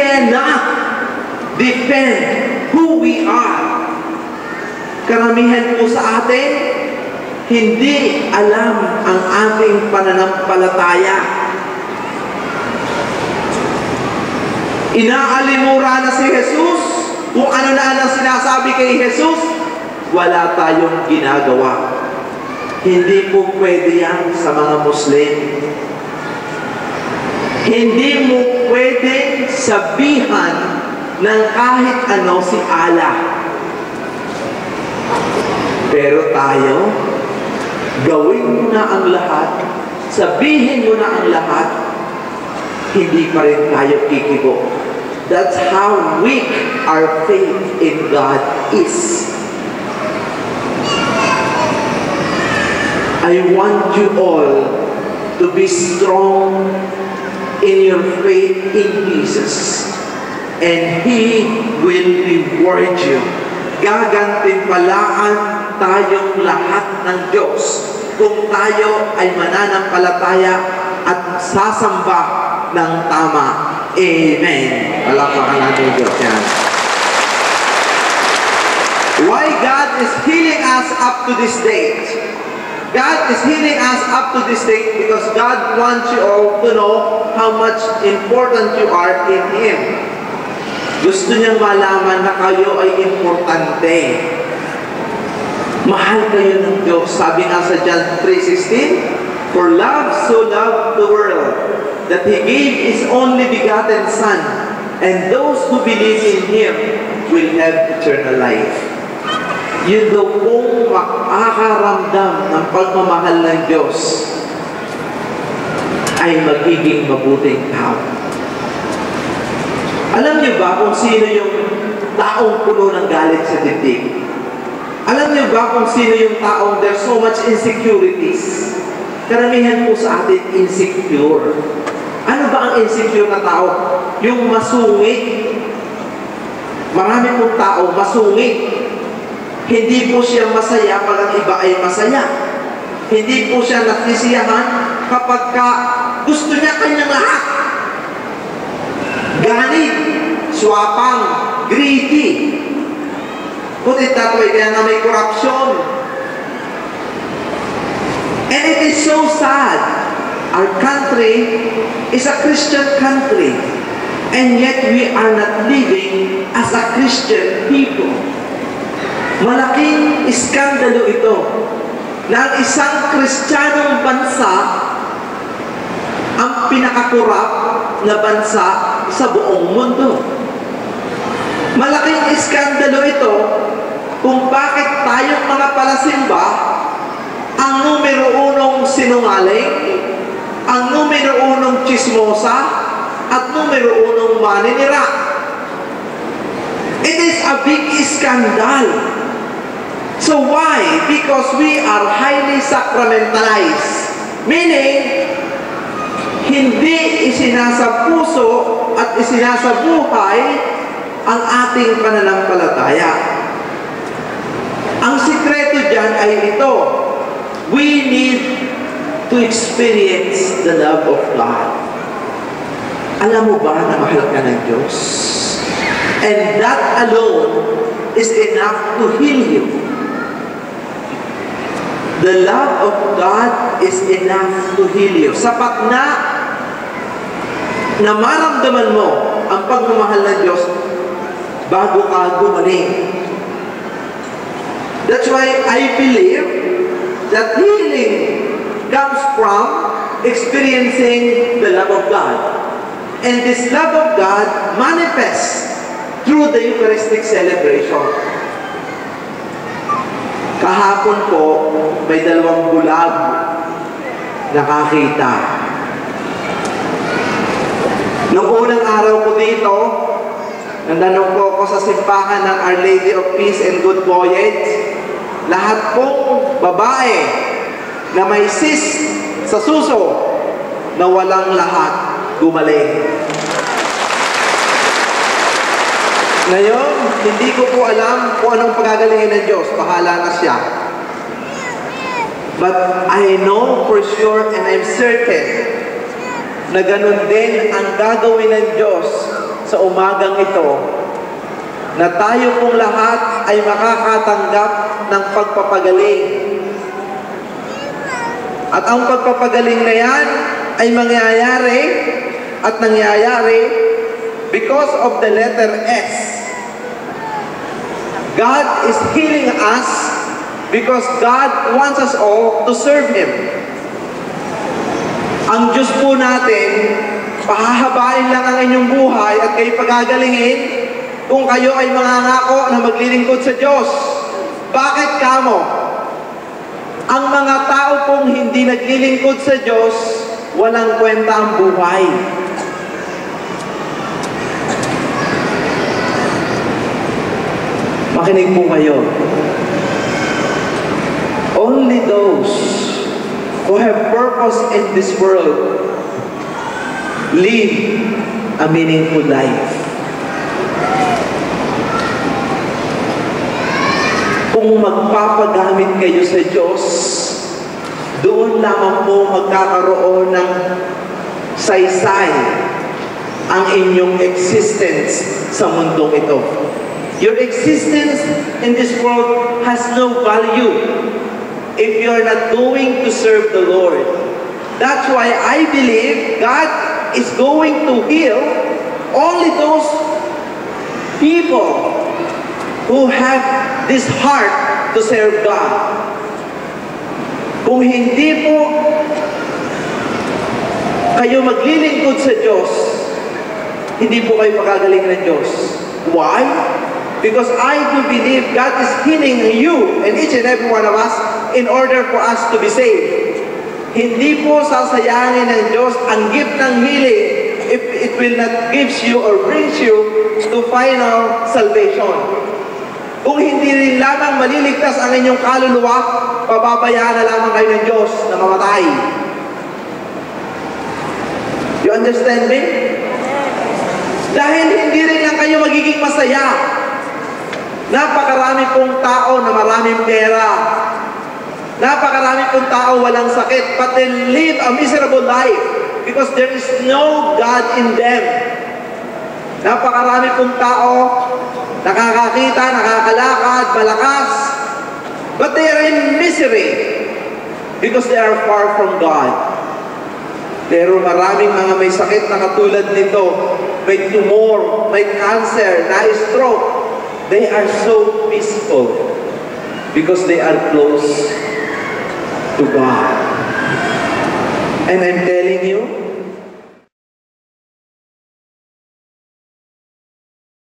cannot defend who we are. Karamihan po sa atin, hindi alam ang ating pananampalataya. Inaalimura na si Jesus. Kung ano na ang sinasabi kay Jesus, wala tayong ginagawa. Hindi po pwede yan sa mga Muslim. Hindi mo pwede sabihan ng kahit ano si Allah. Pero tayo, gawin mo na ang lahat, sabihin mo na ang lahat, hindi pa rin tayo kikibo. That's how weak our faith in God is. I want you all to be strong in your faith in Jesus. And He will reward you. Gagantimpalaan tayong lahat ng Diyos kung tayo ay mananampalataya at sasamba ng tama. Amen. Palakpakan natin Diyos yan. Why God is healing us up to this date? God is healing us up to this date because God wants you all to know how much important you are in Him. Gusto niyang malaman na kayo ay importante. Mahal kayo ng Diyos. Sabi nga sa John 3:16, For love so loved the world that He gave His only begotten Son, and those who believe in Him will have eternal life. Yun daw kung makakaramdam ng pagmamahal ng Diyos ay magiging mabuting tao. Alam niyo ba kung sino yung taong puno ng galit sa dibdib? Alam niyo ba kung sino yung taong there's so much insecurities? Karamihan po sa atin insecure. Ano ba ang insecure na tao? Yung masungit. Marami pong tao masungit. Hindi po siya masaya pag ang iba ay masaya. Hindi po siya nasisiyahan kapag gusto niya kanyang lahat. Ganit, swapang, greedy. Put it that way, kaya nga may corruption. And it is so sad. Our country is a Christian country. And yet we are not living as a Christian people. Malaking iskandalo ito na ang isang Kristiyanong bansa ang pinakakurap na bansa sa buong mundo. Malaking iskandalo ito kung bakit tayong mga palasimba ang numero unong sinungaling, ang numero unong chismosa, at numero unong maninira. It is a big scandal. So why? Because we are highly sacramentalized. Meaning, hindi isinasapuso at isinasabuhay ang ating pananampalataya. Ang sikreto dyan ay ito. We need to experience the love of God. Alam mo ba na mahal ka ng Diyos? And that alone is enough to heal you. The love of God is enough to heal you. Sapat na maramdaman mo ang pagmamahal ng Diyos bago ka gumaling. That's why I believe that healing comes from experiencing the love of God. And this love of God manifests through the Eucharistic celebration. Kahapon po, may 2 bulag nakakita. Noong unang araw ko dito, nandanong po ako sa simbahan ng Our Lady of Peace and Good Voyage. Lahat pong babae na may cyst sa suso na walang lahat gumaling. Ngayon, hindi ko po alam kung anong pagagalingin ng Diyos. Bahala na siya. But I know for sure and I'm certain na ganun din ang gagawin ng Diyos sa umagang ito na tayo pong lahat ay makakatanggap ng pagpapagaling. At ang pagpapagaling na yan ay mangyayari at nangyayari because of the letter S. God is healing us because God wants us all to serve Him. Ang Diyos po natin, pahahabain lang ang inyong buhay at kayo pagagalingin kung kayo ay mangangako na maglilingkod sa Diyos. Bakit kamo? Ang mga tao pong hindi naglilingkod sa Diyos, walang kwenta ang buhay. Makinig po kayo. Only those who have purpose in this world live a meaningful life. Kung magpapagamit kayo sa Diyos, doon lamang po magkakaroon ng saysay ang inyong existence sa mundong ito. Your existence in this world has no value if you are not going to serve the Lord. That's why I believe God is going to heal only those people who have this heart to serve God. Kung hindi po kayo maglilingkod sa Diyos, hindi po kayo magagaling ng Diyos. Why? Because I do believe God is healing you and each and every one of us in order for us to be saved. Hindi po sasayangin ng Diyos ang gift ng healing if it will not gives you or brings you to final salvation. Kung hindi rin lamang maliligtas ang inyong kaluluwa, pababayaan na lamang kayo ng Diyos na mamatay. You understand me? Dahil hindi rin lang kayo magiging masaya. Napakarami pong tao na maraming pera. Napakarami pong tao walang sakit, but they live a miserable life because there is no God in them. Napakarami pong tao, nakakakita, nakakalakad, malakas, but they are in misery because they are far from God. Pero maraming mga may sakit na katulad nito, may tumor, may cancer, na-stroke, they are so peaceful because they are close to God. And I'm telling you,